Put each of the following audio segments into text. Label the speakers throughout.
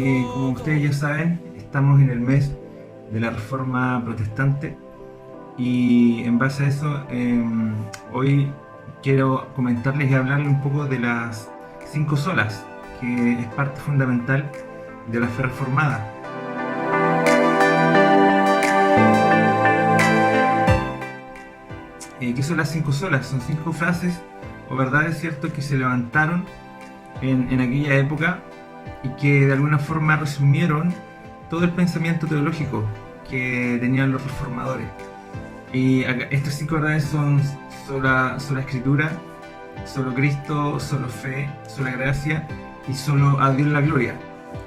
Speaker 1: Como ustedes ya saben, estamos en el mes de la Reforma Protestante y en base a eso, hoy quiero comentarles y hablarles un poco de las cinco solas, que es parte fundamental de la fe reformada. ¿Qué son las cinco solas? Son cinco frases o verdades, ¿cierto?, que se levantaron en aquella época y que de alguna forma resumieron todo el pensamiento teológico que tenían los reformadores. Y estas cinco verdades son sola escritura, solo Cristo, solo fe, sola gracia y solo a Dios la gloria.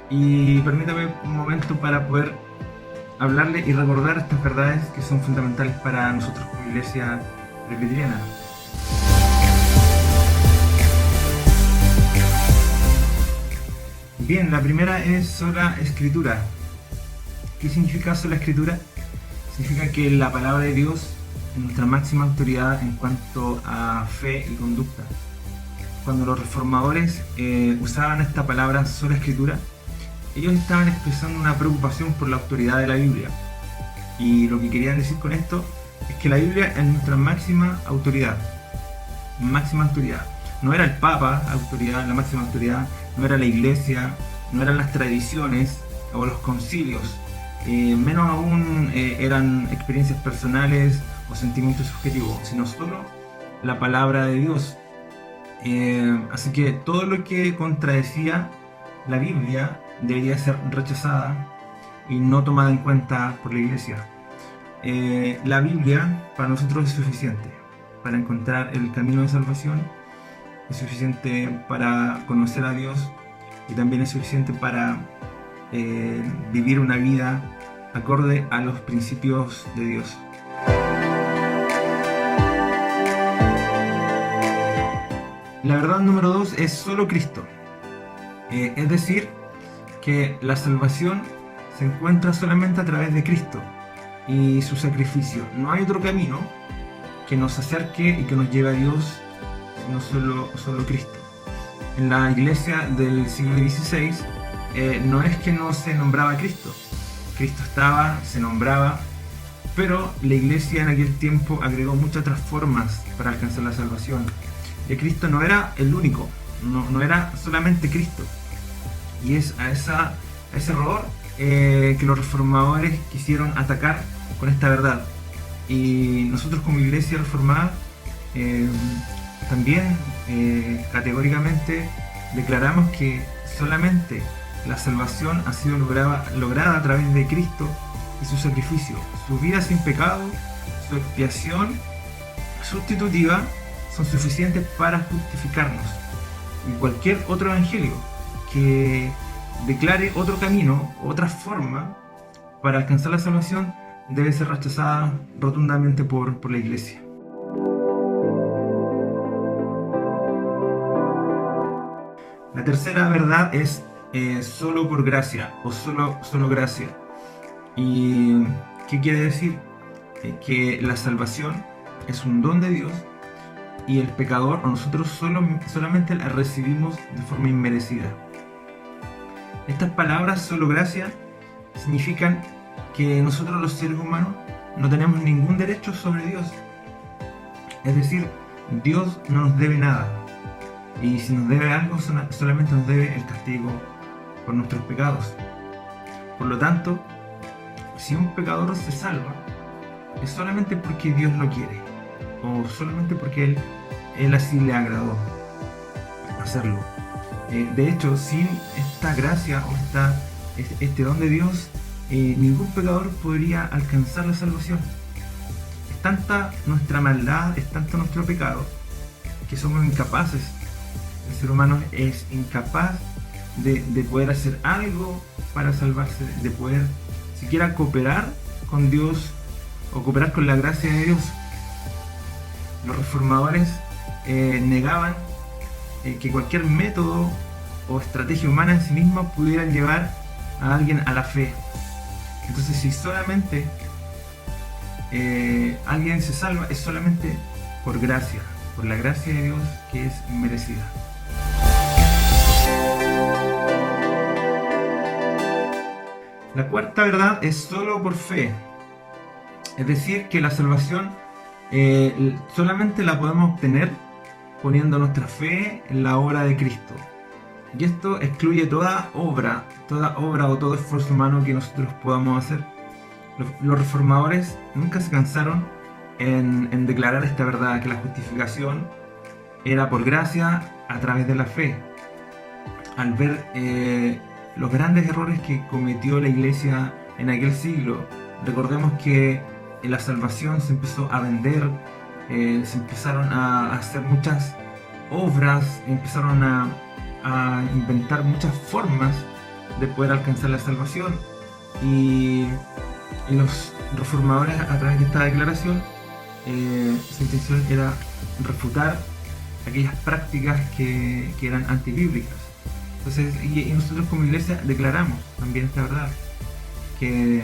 Speaker 1: Y permítame un momento para poder hablarle y recordar estas verdades que son fundamentales para nosotros como iglesia presbiteriana. Bien, la primera es sola escritura. ¿Qué significa sola escritura? Significa que la palabra de Dios es nuestra máxima autoridad en cuanto a fe y conducta. Cuando los reformadores usaban esta palabra sola escritura, ellos estaban expresando una preocupación por la autoridad de la Biblia. Y lo que querían decir con esto es que la Biblia es nuestra máxima autoridad. Máxima autoridad. No era el Papa la máxima autoridad, no era la Iglesia, no eran las tradiciones o los concilios, menos aún eran experiencias personales o sentimientos subjetivos, sino solo la palabra de Dios. Así que todo lo que contradecía la Biblia debería ser rechazada y no tomada en cuenta por la Iglesia. La Biblia para nosotros es suficiente para encontrar el camino de salvación, es suficiente para conocer a Dios y también es suficiente para vivir una vida acorde a los principios de Dios. La verdad número 2 es solo Cristo. Es decir, que la salvación se encuentra solamente a través de Cristo y su sacrificio. No hay otro camino que nos acerque y que nos lleve a Dios, sino solo Cristo. En la iglesia del siglo XVI no es que no se nombraba a Cristo. Cristo estaba, se nombraba, pero la iglesia en aquel tiempo agregó muchas otras formas para alcanzar la salvación. Y Cristo no era el único, no era solamente Cristo. Y es a ese error que los reformadores quisieron atacar con esta verdad. Y nosotros como iglesia reformada también categóricamente declaramos que solamente la salvación ha sido lograda a través de Cristo y su sacrificio. Su vida sin pecado, su expiación sustitutiva son suficientes para justificarnos. Y cualquier otro evangelio que declare otro camino, otra forma para alcanzar la salvación debe ser rechazada rotundamente por la iglesia. La tercera verdad es solo por gracia o solo gracia. ¿Y qué quiere decir? Que la salvación es un don de Dios y el pecador o nosotros solamente la recibimos de forma inmerecida. Estas palabras, solo gracia, significan que nosotros los seres humanos no tenemos ningún derecho sobre Dios. Es decir, Dios no nos debe nada. Y si nos debe algo, solamente nos debe el castigo por nuestros pecados. Por lo tanto, si un pecador se salva, es solamente porque Dios lo quiere, o solamente porque Él así le agradó hacerlo. De hecho, sin esta gracia o este don de Dios, ningún pecador podría alcanzar la salvación. Es tanta nuestra maldad, es tanto nuestro pecado, que somos incapaces. El ser humano es incapaz de poder hacer algo para salvarse, de poder siquiera cooperar con Dios o cooperar con la gracia de Dios. Los reformadores negaban que cualquier método o estrategia humana en sí misma pudiera llevar a alguien a la fe. Entonces, si solamente alguien se salva, es solamente por gracia, por la gracia de Dios que es inmerecida. La cuarta verdad es solo por fe. Es decir, que la salvación solamente la podemos obtener poniendo nuestra fe en la obra de Cristo. Y esto excluye toda obra o todo esfuerzo humano que nosotros podamos hacer. Los reformadores nunca se cansaron en declarar esta verdad, que la justificación era por gracia a través de la fe. Al ver los grandes errores que cometió la iglesia en aquel siglo, recordemos que la salvación se empezó a vender, se empezaron a hacer muchas obras, empezaron a inventar muchas formas de poder alcanzar la salvación, y los reformadores, a través de esta declaración, su intención era refutar aquellas prácticas que eran antibíblicas. Entonces, y nosotros como iglesia declaramos también esta verdad, que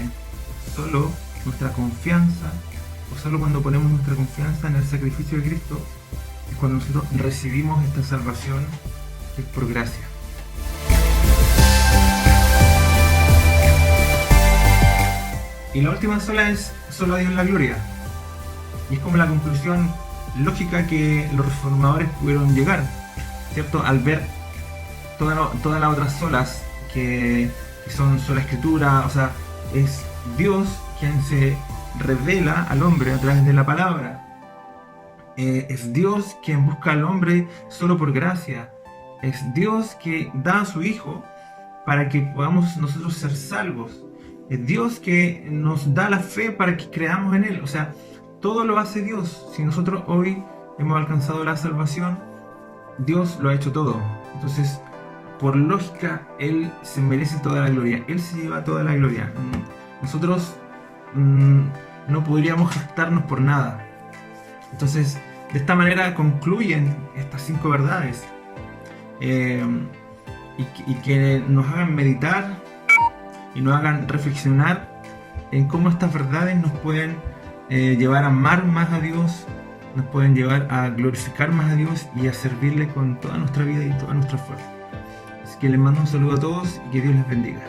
Speaker 1: solo nuestra confianza, o solo cuando ponemos nuestra confianza en el sacrificio de Cristo, es cuando nosotros recibimos esta salvación, que es por gracia. Y la última sola es solo a Dios la gloria. Y es como la conclusión lógica que los reformadores pudieron llegar, ¿cierto? Al ver todas las otras solas que son sola escritura, o sea, es Dios quien se revela al hombre a través de la palabra. Es Dios quien busca al hombre solo por gracia. Es Dios que da a su Hijo para que podamos nosotros ser salvos. Es Dios que nos da la fe para que creamos en Él. O sea, todo lo hace Dios. Si nosotros hoy hemos alcanzado la salvación, Dios lo ha hecho todo. Entonces, por lógica, Él se merece toda la gloria. Él se lleva toda la gloria. Nosotros no podríamos jactarnos por nada. Entonces, de esta manera concluyen estas 5 verdades, y que nos hagan meditar y nos hagan reflexionar en cómo estas verdades nos pueden llevar a amar más a Dios, nos pueden llevar a glorificar más a Dios y a servirle con toda nuestra vida y toda nuestra fuerza. Así que les mando un saludo a todos y que Dios les bendiga.